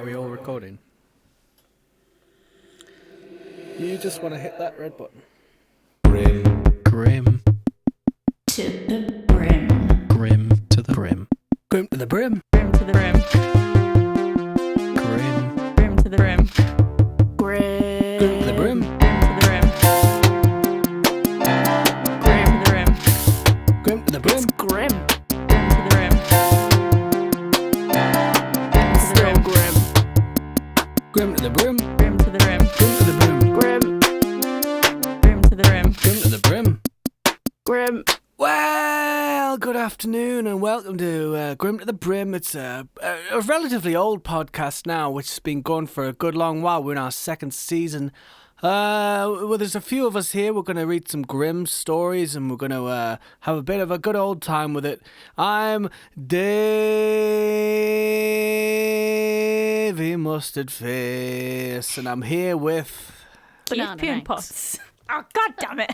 Are we all recording? You just want to hit that red button. Grim. To the brim. Grim to the brim. Grim to the brim. Brim to the brim. Grim. Brim to the brim. Grim to the brim. Brim to the brim. Grim to the brim. It's grim. Brim to the brim. It's so grim. Grim to the brim. Brim to the brim. Grim to the brim. Grim. Brim to the brim. Grim to the brim. Grim. Well, good afternoon and welcome to Grim to the Brim. It's a relatively old podcast now, which has been going for a good long while. We're in our second season. Well, there's a few of us here. We're going to read some grim stories and we're going to have a bit of a good old time with it. I'm Davey Mustard Face and I'm here with... Banana Keith pots. Oh, God damn it.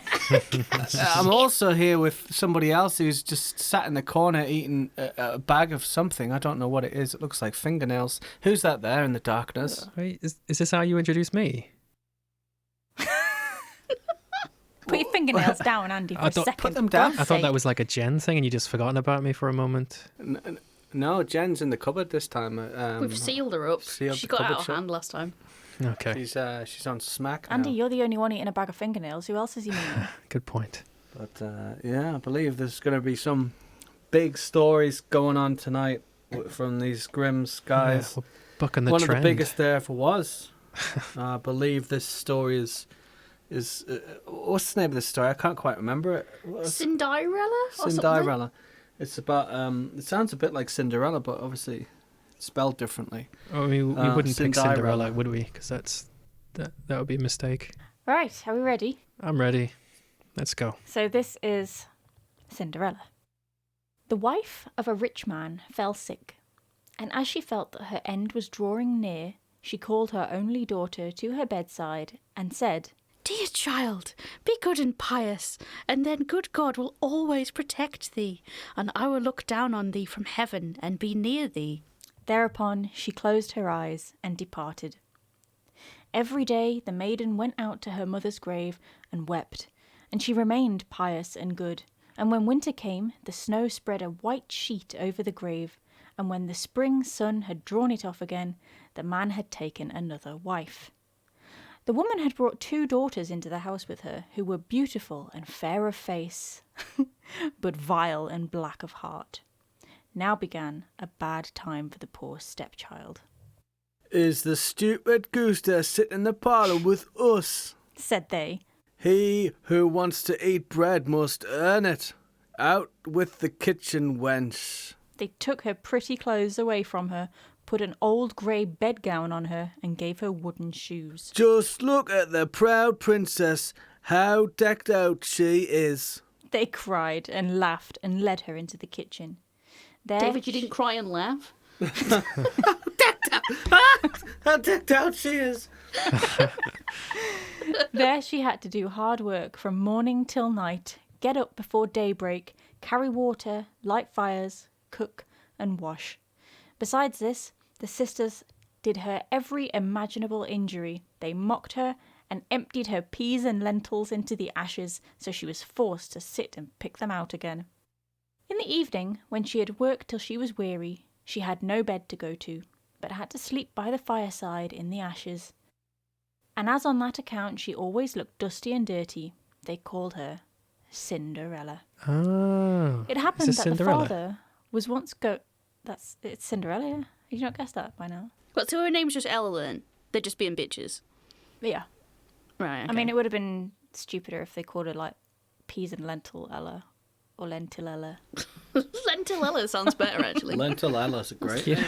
I'm also here with somebody else who's just sat in the corner eating a bag of something. I don't know what it is. It looks like fingernails. Who's that there in the darkness? Wait, is this how you introduce me? Put your fingernails down, Andy, for a second. Put them down. God's I thought that sake. was like a Jen thing and you just forgotten about me for a moment. No, Jen's in the cupboard this time. We've sealed her up. sealed She the got out cupboard of shut. hand last time. Okay, She's on smack now. Andy, you're the only one eating a bag of fingernails. Who else is he meaning? good point. But yeah, I believe there's going to be some big stories going on tonight from these grim skies. Yeah, we're bucking the One trend. of the biggest there ever was. I believe this story is what's the name of this story? I can't quite remember it. Cinderella? Or Cinderella. It's about it sounds a bit like Cinderella, but obviously it's spelled differently. I mean, we wouldn't pick Cinderella. Cinderella, would we? Because that would be a mistake. Right, are we ready? I'm ready. Let's go. So this is Cinderella. The wife of a rich man fell sick, and as she felt that her end was drawing near, she called her only daughter to her bedside and said, Dear child, be good and pious, and then good God will always protect thee, and I will look down on thee from heaven and be near thee. Thereupon she closed her eyes and departed. Every day the maiden went out to her mother's grave and wept, and she remained pious and good. And when winter came, the snow spread a white sheet over the grave, and when the spring sun had drawn it off again, the man had taken another wife. The woman had brought 2 daughters into the house with her, who were beautiful and fair of face, but vile and black of heart. Now began a bad time for the poor stepchild. Is the stupid goose there sitting in the parlour with us? Said they. He who wants to eat bread must earn it. Out with the kitchen wench. They took her pretty clothes away from her, put an old grey bedgown on her, and gave her wooden shoes. Just look at the proud princess, how decked out she is. They cried and laughed and led her into the kitchen. There David, you didn't cry and laugh? How decked out she is. There she had to do hard work from morning till night, get up before daybreak, carry water, light fires, cook and wash. Besides this, the sisters did her every imaginable injury. They mocked her and emptied her peas and lentils into the ashes, so she was forced to sit and pick them out again. In the evening, when she had worked till she was weary, she had no bed to go to, but had to sleep by the fireside in the ashes. And as on that account she always looked dusty and dirty, they called her Cinderella. Oh. It happened Is that this Cinderella? the father was once it's Cinderella, yeah? You not guessed that by now? But so her name's just Ella then? They're just being bitches. Yeah. Right, okay. I mean, it would have been stupider if they called her, like, Peas and Lentil Ella, or Lentil Ella. Lentilella sounds better, actually. Lentillella's a great name.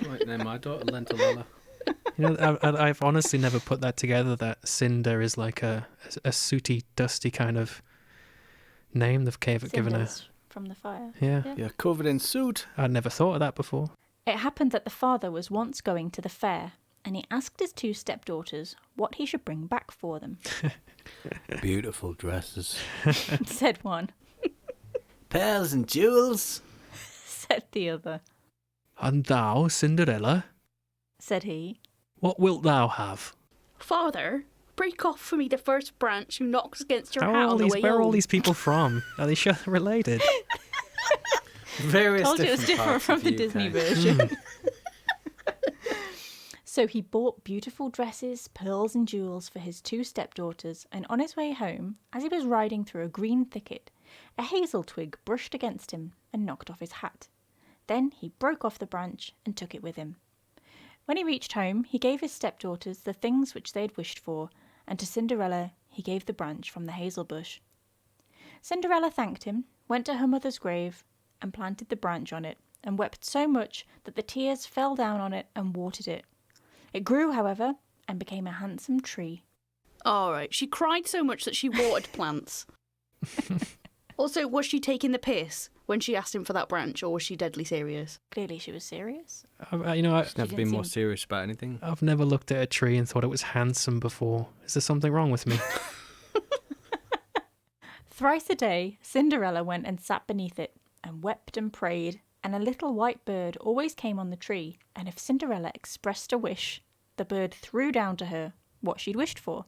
Right name my daughter, Lentillella. You know, I've honestly never put that together, that Cinder is like a sooty, dusty kind of name they've given her. Cinders from the fire. Yeah. You're covered in soot. I'd never thought of that before. It happened that the father was once going to the fair, and he asked his 2 stepdaughters what he should bring back for them. Beautiful dresses. Said one. Pearls and jewels. Said the other. And thou, Cinderella? said he. What wilt thou have? Father, break off for me the first branch who knocks against your How hat are all on the these, way where are all home. these people from? Are they related? Various Told you it was different parts from of the UK. Disney version. So he bought beautiful dresses, pearls and jewels for his 2 stepdaughters, and on his way home, as he was riding through a green thicket, a hazel twig brushed against him and knocked off his hat. Then he broke off the branch and took it with him. When he reached home, he gave his stepdaughters the things which they had wished for, and to Cinderella he gave the branch from the hazel bush. Cinderella thanked him, went to her mother's grave, and planted the branch on it, and wept so much that the tears fell down on it and watered it. It grew, however, and became a handsome tree. All right, she cried so much that she watered plants. Also, was she taking the piss when she asked him for that branch, or was she deadly serious? Clearly she was serious. You know, She's never didn't been more seem- serious about anything. I've never looked at a tree and thought it was handsome before. Is there something wrong with me? Thrice a day, Cinderella went and sat beneath it, and wept and prayed, and a little white bird always came on the tree, and if Cinderella expressed a wish, the bird threw down to her what she'd wished for.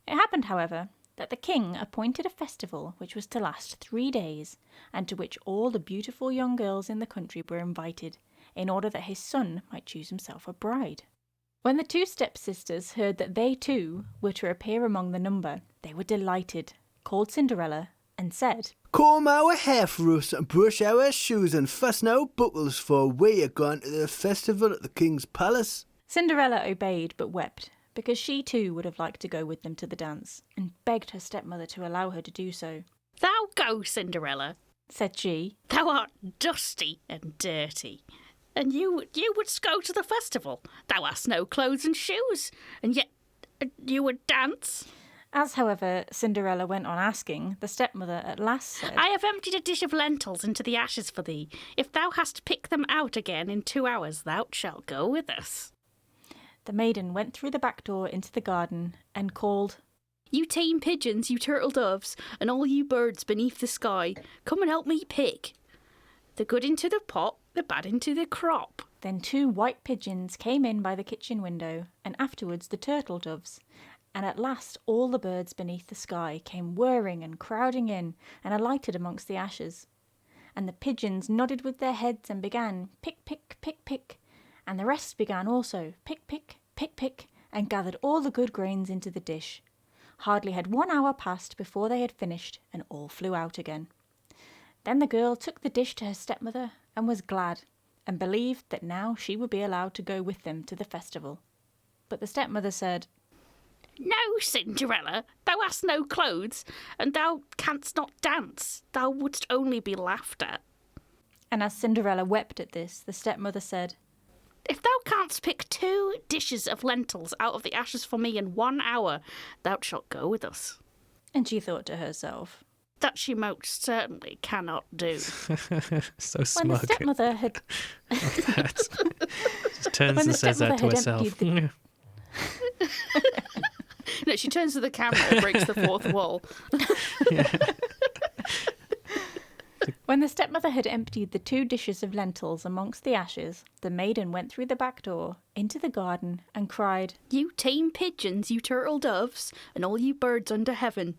It happened, however, that the king appointed a festival which was to last 3 days, and to which all the beautiful young girls in the country were invited, in order that his son might choose himself a bride. When the 2 stepsisters heard that they too were to appear among the number, they were delighted, called Cinderella, and said, Comb our hair for us and brush our shoes and fasten our buckles, for we are going to the festival at the king's palace. Cinderella obeyed but wept, because she too would have liked to go with them to the dance, and begged her stepmother to allow her to do so. Thou go, Cinderella. Said she, Thou art dusty and dirty. And you wouldst go to the festival. Thou hast no clothes and shoes, and yet you would dance. As, however, Cinderella went on asking, the stepmother at last said, I have emptied a dish of lentils into the ashes for thee. If thou hast picked them out again in 2 hours, thou shalt go with us. The maiden went through the back door into the garden and called, You tame pigeons, you turtle doves, and all you birds beneath the sky, come and help me pick. The good into the pot, the bad into the crop. Then 2 white pigeons came in by the kitchen window, and afterwards the turtle doves. And at last all the birds beneath the sky came whirring and crowding in, and alighted amongst the ashes. And the pigeons nodded with their heads and began pick, pick, pick, pick. And the rest began also pick, pick, pick, pick, and gathered all the good grains into the dish. Hardly had 1 hour passed before they had finished, and all flew out again. Then the girl took the dish to her stepmother, and was glad, and believed that now she would be allowed to go with them to the festival. But the stepmother said, No, Cinderella, thou hast no clothes, and thou canst not dance. Thou wouldst only be laughed at. and as Cinderella wept at this, the stepmother said, If thou canst pick 2 dishes of lentils out of the ashes for me in 1 hour, thou shalt go with us. and she thought to herself, That she most certainly cannot do. So when the smug. stepmother had She turns When and the says that to stepmother had herself. emptied No, she turns to the camera and breaks the 4th wall. When the stepmother had emptied the 2 dishes of lentils amongst the ashes, the maiden went through the back door into the garden and cried, You tame pigeons, you turtle doves, and all you birds under heaven,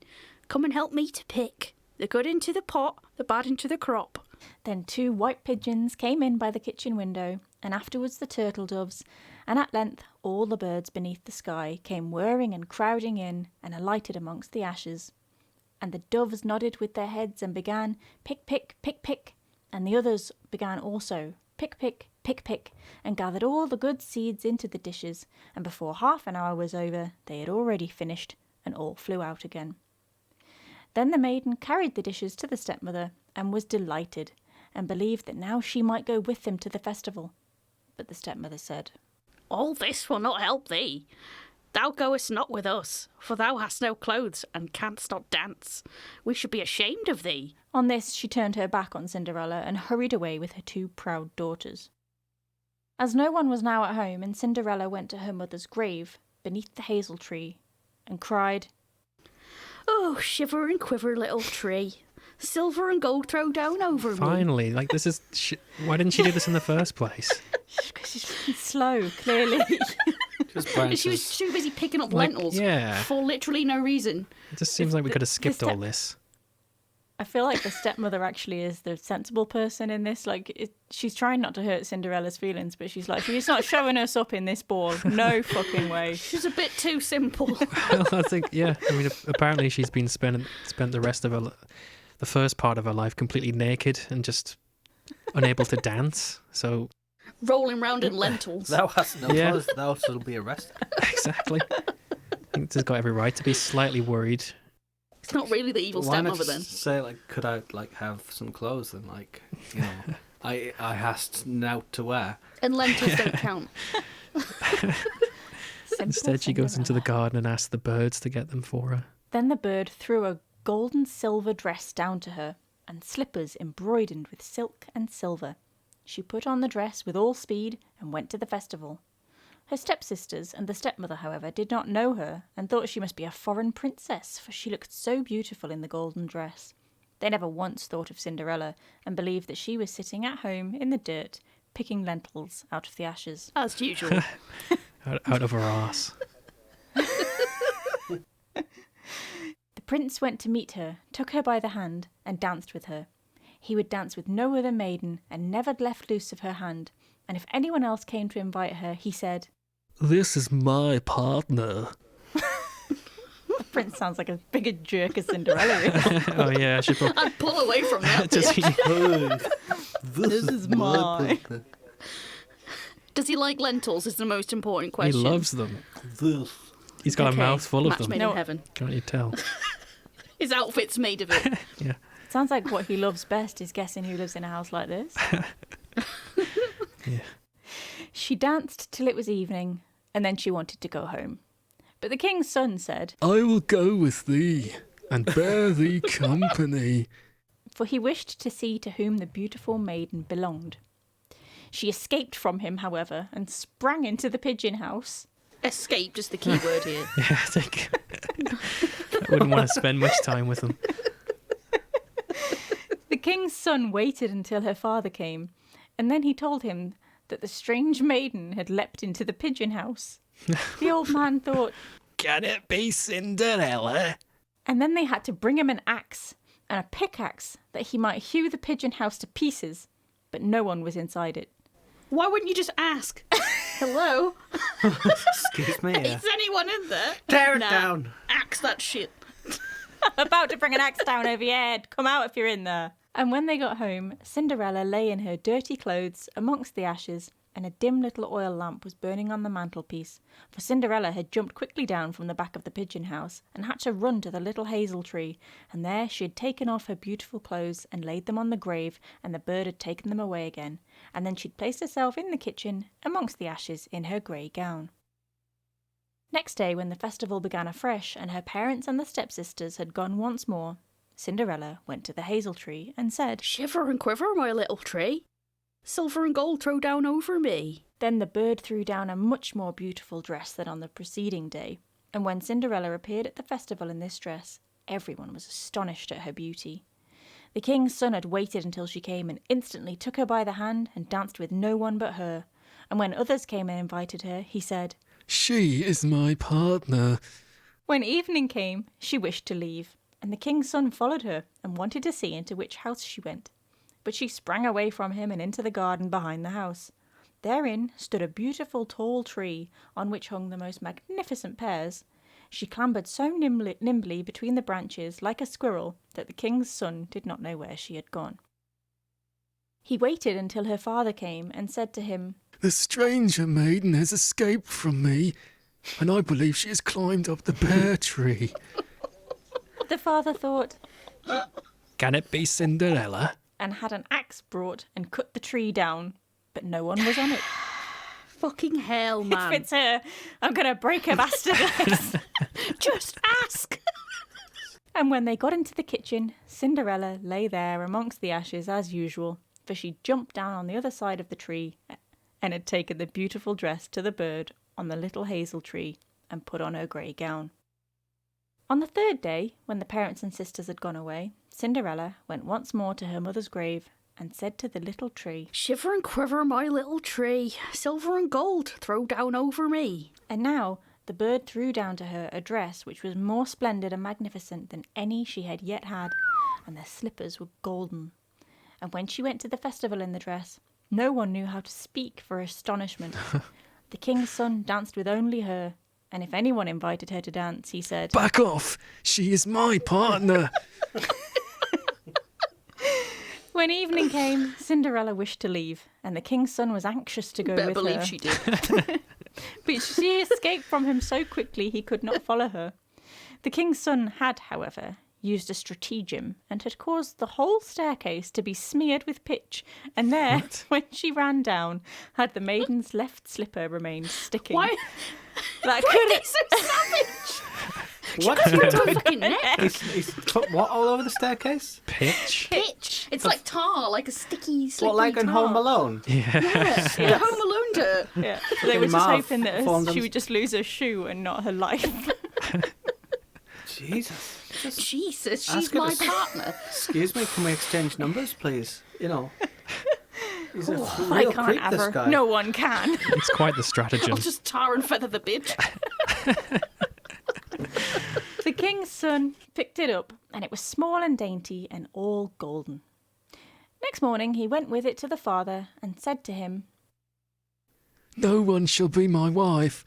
come and help me to pick. The good into the pot, the bad into the crop. Then 2 white pigeons came in by the kitchen window, and afterwards the turtle doves, and at length all the birds beneath the sky came whirring and crowding in, and alighted amongst the ashes. And the doves nodded with their heads and began pick, pick, pick, pick, and the others began also pick, pick, pick, pick, and gathered all the good seeds into the dishes, and before half an hour was over they had already finished, and all flew out again. Then the maiden carried the dishes to the stepmother, and was delighted, and believed that now she might go with them to the festival. But the stepmother said, All this will not help thee. Thou goest not with us, for thou hast no clothes, and canst not dance. We should be ashamed of thee. On this she turned her back on Cinderella, and hurried away with her 2 proud daughters. As no one was now at home, and Cinderella went to her mother's grave, beneath the hazel tree, and cried, Oh, shiver and quiver, little tree. Silver and gold throw down over me. Finally, like this is. Why didn't she do this in the first place? because she's slow, clearly. Just She branches. was too busy picking up Like, lentils yeah. for literally no reason. It just seems like we could have skipped all this. I feel like the stepmother actually is the sensible person in this. Like, she's trying not to hurt Cinderella's feelings, but she's like, she's not showing us up in this ball. No fucking way. She's a bit too simple. Well, I think, yeah. I mean, apparently she's been spent the rest of the first part of her life completely naked and just unable to dance. So Rolling round in lentils. Thou hast no Yeah. clothes, thou shalt be arrested. exactly. I think she's got every right to be slightly worried. It's not really the evil Why not stepmother then. just say, like, could I, like, have some clothes and, like, you know, I hast nought to wear. And lentils don't count. Instead, she goes into the garden and asks the birds to get them for her. Then the bird threw a gold and silver dress down to her, and slippers embroidered with silk and silver. She put on the dress with all speed and went to the festival. Her stepsisters and the stepmother, however, did not know her and thought she must be a foreign princess, for she looked so beautiful in the golden dress. They never once thought of Cinderella and believed that she was sitting at home in the dirt, picking lentils out of the ashes. As usual. Out of her arse. The prince went to meet her, took her by the hand, and danced with her. He would dance with no other maiden and never left loose of her hand, and if anyone else came to invite her, he said, This is my partner. the prince sounds like as big a jerk as Cinderella is. Oh yeah, I should probably I'd pull away from that. just This is mine. Does he like lentils is the most important he question. loves them. This. He's got Okay, a mouth full of match them. made No. in heaven. Can't you tell? His outfit's made of it. Yeah. Sounds like what he loves best is guessing who lives in a house like this. Yeah. She danced till it was evening, and then she wanted to go home. But the king's son said, I will go with thee and bear thee company. for he wished to see to whom the beautiful maiden belonged. She escaped from him, however, and sprang into the pigeon house. Escape is the key word here. Yeah, I think I wouldn't want to spend much time with them. The king's son waited until her father came, and then he told him that the strange maiden had leapt into the pigeon house. The old man thought, Can it be Cinderella? and then they had to bring him an axe and a pickaxe that he might hew the pigeon house to pieces, but no one was inside it. Why wouldn't you just ask? Hello? Excuse me. Is anyone in there? Tear it Nah. down. Axe that shit. About to bring an axe down over your head. Come out if you're in there. And when they got home, Cinderella lay in her dirty clothes amongst the ashes, and a dim little oil lamp was burning on the mantelpiece, for Cinderella had jumped quickly down from the back of the pigeon house and had to run to the little hazel tree, and there she had taken off her beautiful clothes and laid them on the grave, and the bird had taken them away again, and then she'd placed herself in the kitchen amongst the ashes in her grey gown. Next day, when the festival began afresh and her parents and the stepsisters had gone once more, Cinderella went to the hazel tree and said, Shiver and quiver, my little tree. Silver and gold throw down over me. Then the bird threw down a much more beautiful dress than on the preceding day, and when Cinderella appeared at the festival in this dress, everyone was astonished at her beauty. The king's son had waited until she came and instantly took her by the hand and danced with no one but her, and when others came and invited her, he said, She is my partner. When evening came, she wished to leave, and the king's son followed her and wanted to see into which house she went. But she sprang away from him and into the garden behind the house. Therein stood a beautiful tall tree on which hung the most magnificent pears. She clambered so nimbly between the branches like a squirrel that the king's son did not know where she had gone. He waited until her father came and said to him, The stranger maiden has escaped from me, and I believe she has climbed up the pear tree. The father thought, Can it be Cinderella? and had an axe brought and cut the tree down, but no one was on it. Fucking hell, If man. it's her, I'm going to break her bastard legs. Just ask. And when they got into the kitchen, Cinderella lay there amongst the ashes as usual, for she jumped down on the other side of the tree and had taken the beautiful dress to the bird on the little hazel tree and put on her grey gown. On the third day, when the parents and sisters had gone away, Cinderella went once more to her mother's grave and said to the little tree, Shiver and quiver, my little tree, silver and gold throw down over me. and now the bird threw down to her a dress which was more splendid and magnificent than any she had yet had, and the slippers were golden. And when she went to the festival in the dress, no one knew how to speak for astonishment. The king's son danced with only her, and if anyone invited her to dance, he said, Back off! She is my partner! When evening came, Cinderella wished to leave, and the king's son was anxious to go Better with believe her. she did. But she escaped from him so quickly he could not follow her. The king's son had, however, used a stratagem and had caused the whole staircase to be smeared with pitch, and there, when she ran down, had the maiden's left slipper remained sticking. Why? That Why could are they so savage? What? She got her fucking neck. He's put what all over the staircase? Pitch? Pitch. It's like tar, like a sticky, slippery What, like in tar. Home Alone? Yeah. Yes. Home Alone dirt. Yeah. They were just Marv hoping that formed she them- would just lose her shoe and not her life. Jesus. Jesus, she's Ask her my to- partner. Excuse me, can we exchange numbers, please? You know. He's a I real can't creep, have this her. guy. No one can. It's quite the stratagem. I'll just tar and feather the bitch. The king's son picked it up, and it was small and dainty and all golden. Next morning he went with it to the father and said to him, No one shall be my wife,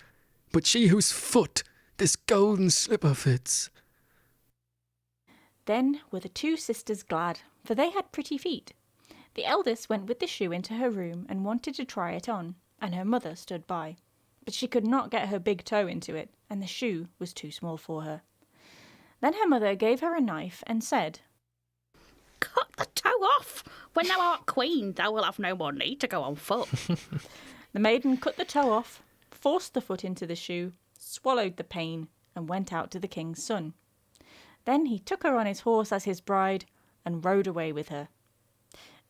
but she whose foot this golden slipper fits. Then were the two sisters glad, for they had pretty feet. The eldest went with the shoe into her room and wanted to try it on, and her mother stood by. But she could not get her big toe into it, and the shoe was too small for her. Then her mother gave her a knife and said, Cut the toe off. When thou art queen, thou will have no more need to go on foot. The maiden cut the toe off, forced the foot into the shoe, swallowed the pain, and went out to the king's son. Then he took her on his horse as his bride and rode away with her.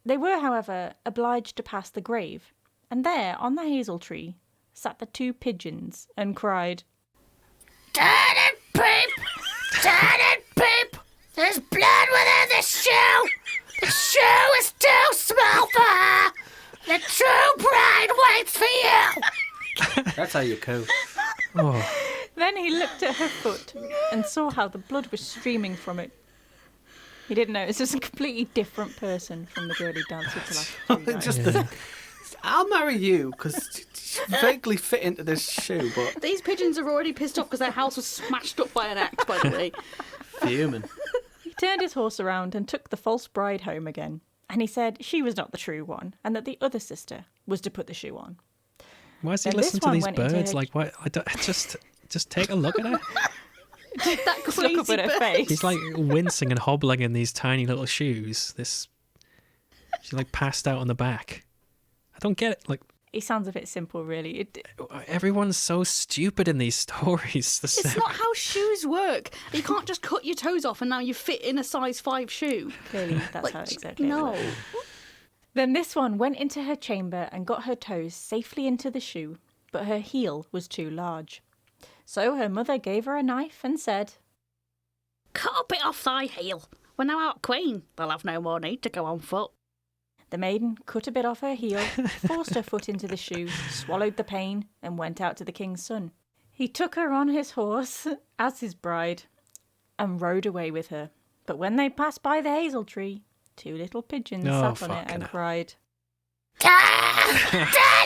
They were, however, obliged to pass the grave, and there, on the hazel tree, sat the two pigeons and cried, Turn and peep! Turn and peep! There's blood within the shoe! The shoe is too small for her! The true bride waits for you! That's how you coo. Oh, Then he looked at her foot and saw how the blood was streaming from it. He didn't know it was a completely different person from the girl he danced with the last 3 nights. Just I'll marry you because you vaguely fit into this shoe, but These pigeons are already pissed off because their house was smashed up by an axe, by the way. fuming. He turned his horse around and took the false bride home again. And he said she was not the true one, and that the other sister was to put the shoe on. why does he Then this listen to one these went into birds? her- Like, why? Just take a look at her. That Just look up crazy at her bird. face. He's like wincing and hobbling in these tiny little shoes. She's like passed out on the back. I don't get it. Like, He sounds a bit simple, really. everyone's so stupid in these stories. It's not how shoes work. You can't just cut your toes off and now you fit in a size 5 shoe. Clearly, that's Like, how exactly it no. works. Then this one went into her chamber and got her toes safely into the shoe, but her heel was too large. So her mother gave her a knife and said, Cut a bit off thy heel. When thou art queen, they'll have no more need to go on foot. The maiden cut a bit off her heel, forced her foot into the shoe, swallowed the pain, and went out to the king's son. He took her on his horse as his bride and rode away with her. But when they passed by the hazel tree, 2 little pigeons Oh, sat on it fucking and hell. cried, Turn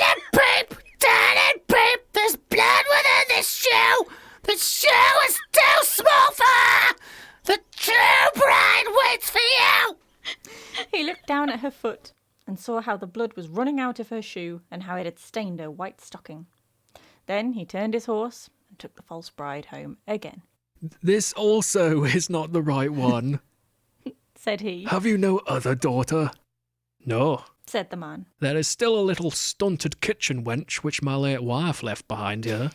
and peep! Turn and peep! There's blood within this shoe! The shoe is too small for her! The true bride waits for you! He looked down at her foot and saw how the blood was running out of her shoe and how it had stained her white stocking. Then he turned his horse and took the false bride home again. This also is not the right one. Said he, Have you no other daughter? No. said the man. There is still a little stunted kitchen wench which my late wife left behind here,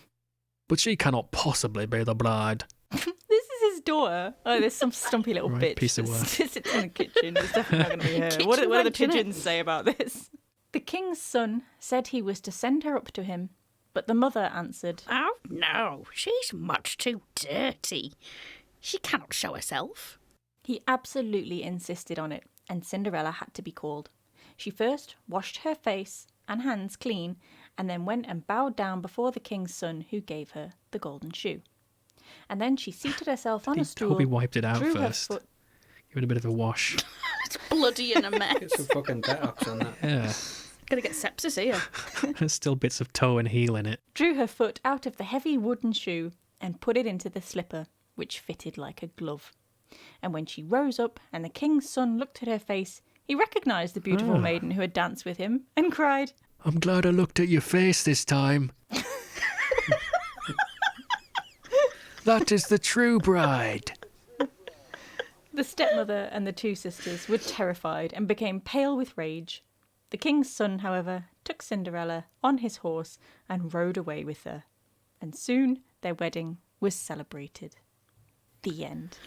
but she cannot possibly be the bride. This is his daughter. Oh, there's some stumpy little Right, bitch piece of that work. sits in the kitchen. It's definitely not going to be her. Kitchen What do the wench, innit? pigeons say about this? The king's son said he was to send her up to him, but the mother answered, Oh no, she's much too dirty. She cannot show herself. He absolutely insisted on it, and Cinderella had to be called. She first washed her face and hands clean, and then went and bowed down before the king's son, who gave her the golden shoe. And then she seated herself on a stool. Toby wiped it out drew her first. foot- Give it a bit of a wash. It's bloody and a mess. Get some fucking detox on that. Yeah. Gonna get sepsis here. There's still bits of toe and heel in it. drew her foot out of the heavy wooden shoe and put it into the slipper, which fitted like a glove. And when she rose up and the king's son looked at her face, he recognised the beautiful maiden who had danced with him and cried, I'm glad I looked at your face this time. That is the true bride. The stepmother and the two sisters were terrified and became pale with rage. The king's son, however, took Cinderella on his horse and rode away with her. And soon their wedding was celebrated. The end.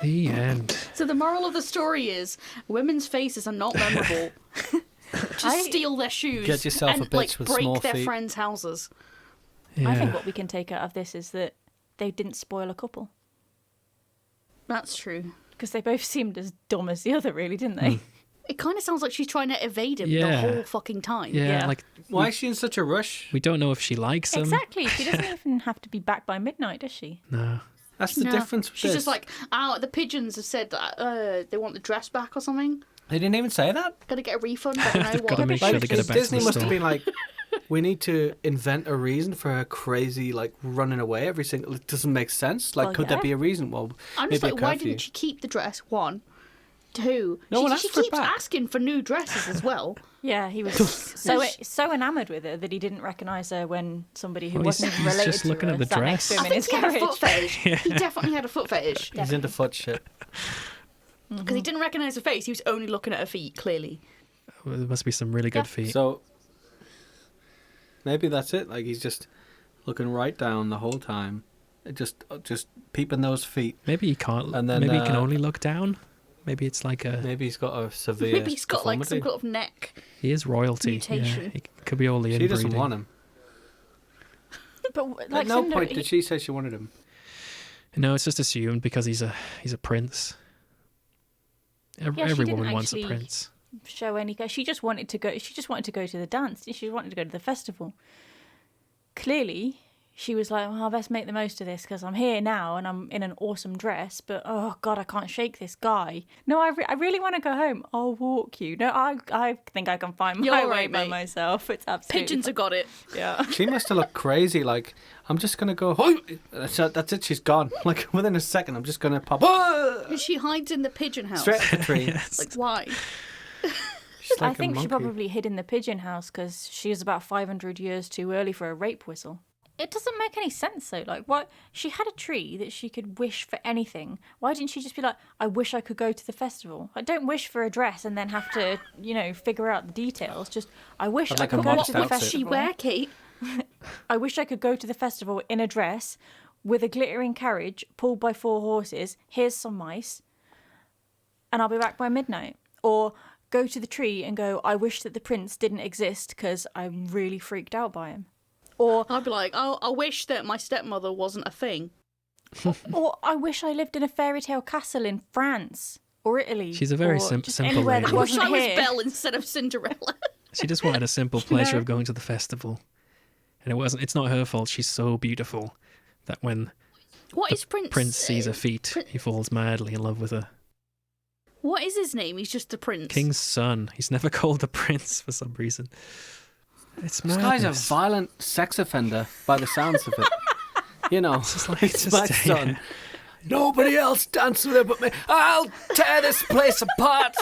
The end. So the moral of the story is women's faces are not memorable. Just steal their shoes. Get yourself and, a bitch with break small their feet. friends' houses. Yeah. I think what we can take out of this is that they didn't spoil a couple. That's true. Because they both seemed as dumb as the other, really, didn't they? It kind of sounds like she's trying to evade him the Yeah. whole fucking time. Yeah, Yeah. like Why is she in such a rush? we don't know if she likes him. Exactly. She doesn't even have to be back by midnight, does she? No. That's the No. difference with She's this. just like, oh, the pigeons have said that they want the dress back or something. They didn't even say that. Gotta get a refund. I don't know They've gotta what. make sure they get it back to Disney the must have store. been like, we need to invent a reason for her crazy, like, running away every single... It doesn't make sense. Like, Well, could there yeah. be a reason? Well, I'm maybe just like, a why curfew. didn't she keep the dress? One. Two. No one she asked for it keeps back. asking for new dresses as well. Yeah, he was so enamoured with her that he didn't recognise her when somebody who Well, he's- wasn't even he's related just to looking her at the sat next to dress. him I in think his he had a carriage. foot fetish. He definitely had a foot fetish. He's into foot shit. Because he didn't recognise her face. He was only looking at her feet, clearly. Well, there must be some really good feet. So, maybe that's it. Like, he's just looking right down the whole time. Just peeping those feet. Maybe he can't. And then, maybe he can only look down. Maybe it's like a. Maybe he's got a severe Maybe he's got like some deformity. sort of neck. He is royalty. Mutation. Yeah, he could be all the She inbreeding. doesn't want him. But At like no Cinder- point did she say she wanted him. No, it's just assumed because he's a prince. Yeah, she Every didn't woman wants a actually prince. show any. She just wanted to go. She just wanted to go to the dance. She wanted to go to the festival. Clearly, she was like, "Well, I best make the most of this because I'm here now and I'm in an awesome dress. But oh God, I can't shake this guy. No, I really want to go home. I'll walk you. No, I think I can find my You're way right, by mate. myself. It's absolutely Pigeons have got it. yeah. She must have looked crazy. Like, I'm just gonna go. That's it. She's gone. Like within a second, I'm just gonna pop. She hides in the pigeon house. Straight at the tree. Like, why? She's like I think a she monkey. probably hid in the pigeon house because she was about 500 years too early for a rape whistle. It doesn't make any sense though. Like, what? She had a tree that she could wish for anything. Why didn't she just be like, I wish I could go to the festival? I don't wish for a dress and then have to, figure out the details. Just, I wish I'd I like a could go modest to the outfit. She festival. wear, Kate? I wish I could go to the festival in a dress with a glittering carriage pulled by 4 horses. Here's some mice. And I'll be back by midnight. Or go to the tree and go, I wish that the prince didn't exist because I'm really freaked out by him. Or I'd be like, oh, I wish that my stepmother wasn't a thing. or I wish I lived in a fairy tale castle in France or Italy. She's a very or simple just anywhere lady. that I wish wasn't I was here. Belle instead of Cinderella. She just wanted a simple pleasure No. of going to the festival, and it's not her fault. She's so beautiful that when What is Prince? Prince sees her feet, he falls madly in love with her. What is his name? He's just the prince. King's son. He's never called the prince for some reason. It's This guy's a madness. violent sex offender by the sounds of it. It's like, it's just my stay son. here. Nobody else danced with her but me. I'll tear this place apart.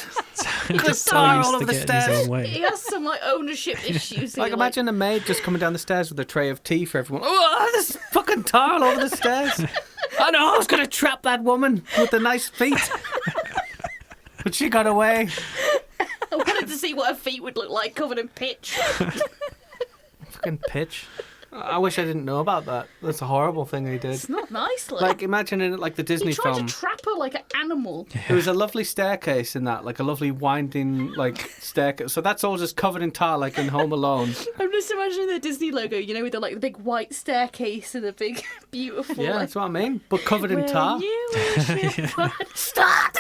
He's Just so tar used all to over the He getting his stairs. own way. has some ownership issues. Like, here, imagine a maid just coming down the stairs with a tray of tea for everyone. Oh, there's fucking tar all over the stairs. I know I was going to trap that woman with the nice feet. But she got away. I wanted to see what her feet would look like covered in pitch. Fucking pitch. I wish I didn't know about that. That's a horrible thing he did. It's not nice. Like, imagine in like the Disney he tried film. to trap her like an animal. There was a lovely staircase in that, like a lovely winding like staircase. So that's all just covered in tar, like in Home Alone. I'm just imagining the Disney logo, with the big white staircase and the big beautiful. Yeah, that's what I mean. But covered in tar. Will you wish it would start?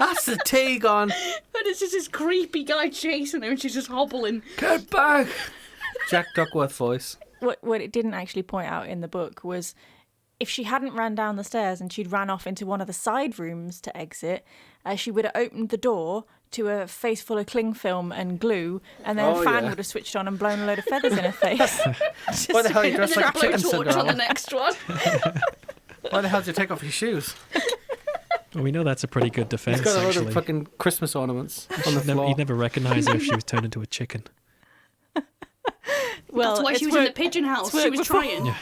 That's the tea gone. And it's just this creepy guy chasing her and she's just hobbling. Get back. Jack Duckworth voice. What it didn't actually point out in the book was if she hadn't ran down the stairs and she'd ran off into one of the side rooms to exit, she would have opened the door to a face full of cling film and glue, and then a fan would have switched on and blown a load of feathers in her face. Why the hell are you dressed like a chicken, torch on the Cinderella? next one. Why the hell did you take off your shoes? Well, we know that's a pretty good defense, He's got a load actually. of fucking Christmas ornaments on the floor. You'd never recognise her if she was turned into a chicken. Well, That's why she was in the pigeon house. She was trying. Yeah.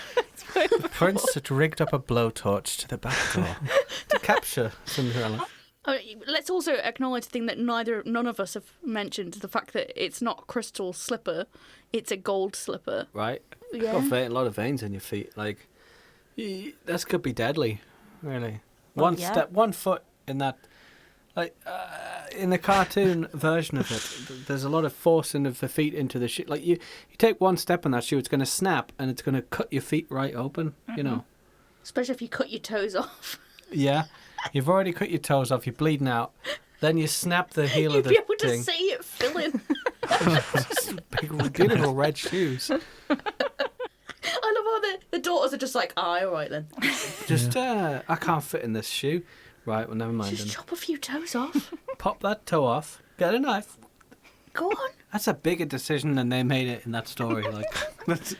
The prince had rigged up a blowtorch to the back door to capture Cinderella. Let's also acknowledge the thing that none of us have mentioned, the fact that it's not a crystal slipper, it's a gold slipper. Right? Yeah. Got a lot of veins in your feet. Like, this could be deadly, really. Well, One foot in that. Like, in the cartoon version of it, there's a lot of forcing of the feet into the shoe. Like, you take one step in that shoe, it's going to snap, and it's going to cut your feet right open, you know. Especially if you cut your toes off. Yeah. You've already cut your toes off, you're bleeding out. Then you snap the heel You'd of the be able to thing. see it filling. Big, beautiful red shoes. I love how the daughters are just like, all right then. Just, I can't fit in this shoe. Right, well, never mind. Just Then. chop a few toes off. Pop that toe off. Get a knife. Go on. That's a bigger decision than they made it in that story. Like,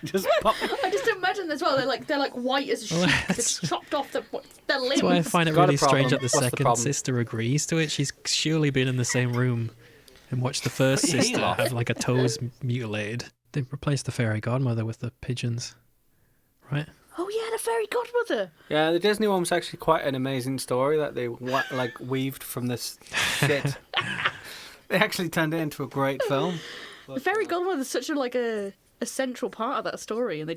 just pop. I just imagine as well. They're like white as a sheet. Just chopped off their limbs. That's why I find it Got a really strange problem. that the What's the second problem? sister agrees to it. She's surely been in the same room and watched the first Heel sister off. have like a toes mutilated. They replaced the fairy godmother with the pigeons, right? Oh yeah, the fairy godmother. Yeah, the Disney one was actually quite an amazing story that they weaved from this shit. They actually turned it into a great film. The fairy godmother is such a central part of that story, and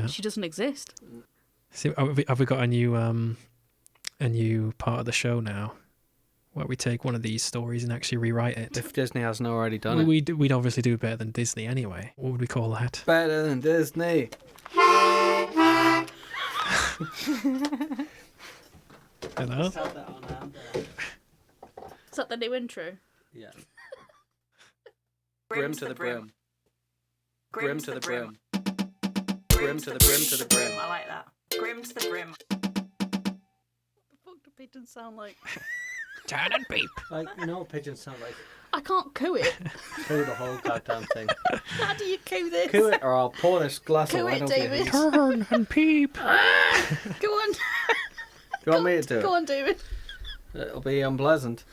she doesn't exist. See, have we got a new part of the show now, where we take one of these stories and actually rewrite it? If Disney hasn't already done it. We'd obviously do better than Disney anyway. What would we call that? Better than Disney. Hello? Is that the new intro? Yeah. Grim to the brim. Grim to the brim. Grim to the brim to the brim. I like that. Grim to the brim. What the fuck do pigeons sound like? Turn and peep. Like, you know what pigeons sound like? I can't coo it. Coo the whole goddamn thing. How do you coo this? Coo it or I'll pour this glass Coo of wine it, over your David. head. Turn and peep. Go on. You want me to do it? Go on, David. It'll be unpleasant.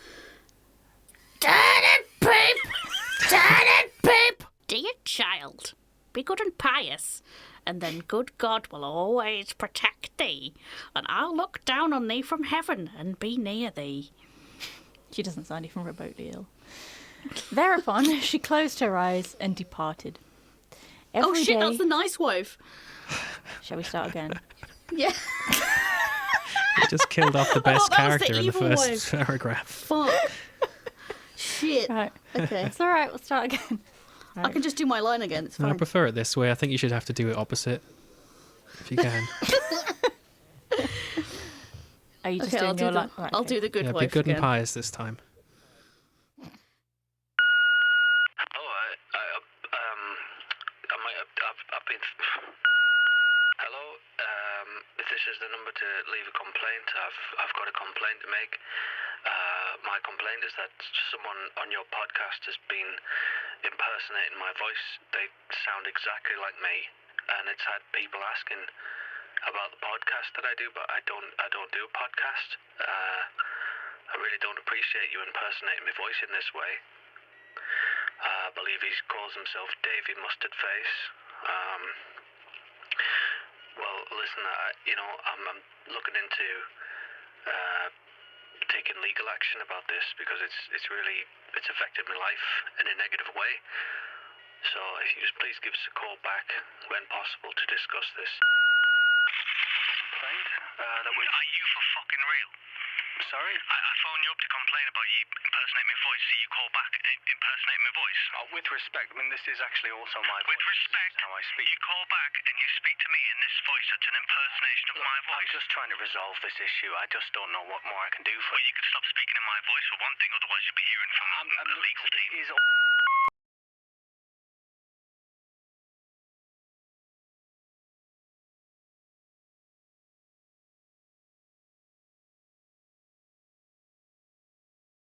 Turn and peep! Turn and peep! Dear child, be good and pious, and then good God will always protect thee, and I'll look down on thee from heaven and be near thee. She doesn't sound even remotely ill. Thereupon, she closed her eyes and departed. Oh Every shit, day- that's the nice wife. Shall we start again? Yeah. You just killed off the best that was the character in the evil first wife. paragraph. Fuck. Shit. Right. Okay. It's all right. We'll start again. I can just do my line again. It's No, I fine. prefer it this way. I think you should have to do it opposite, if you can. Are you just Okay, doing your line? Right, I'll okay. do the good Yeah, wife be good again. and pious this time. I've been. Hello. If this is the number to leave a complaint, I've got a complaint to make. My complaint is that someone on your podcast has been impersonating my voice. They sound exactly like me, and it's had people asking about the podcast that I do, but I don't do a podcast. I really don't appreciate you impersonating my voice in this way. I believe he calls himself Davy Mustard Face. Well, listen, I'm looking into taking legal action about this because it's affected my life in a negative way. So if you just please give us a call back when possible to discuss this. Are you for fucking real? Sorry? I phoned you up to complain about you impersonating my voice, so you call back impersonating my voice. With respect, I mean, this is actually also my voice. With respect, how I speak. You call back and you speak to me in this voice that's an impersonation of my voice. I'm just trying to resolve this issue. I just don't know what more I can do for you. Well, you could stop speaking in my voice for one thing, otherwise you'll be hearing from a legal team.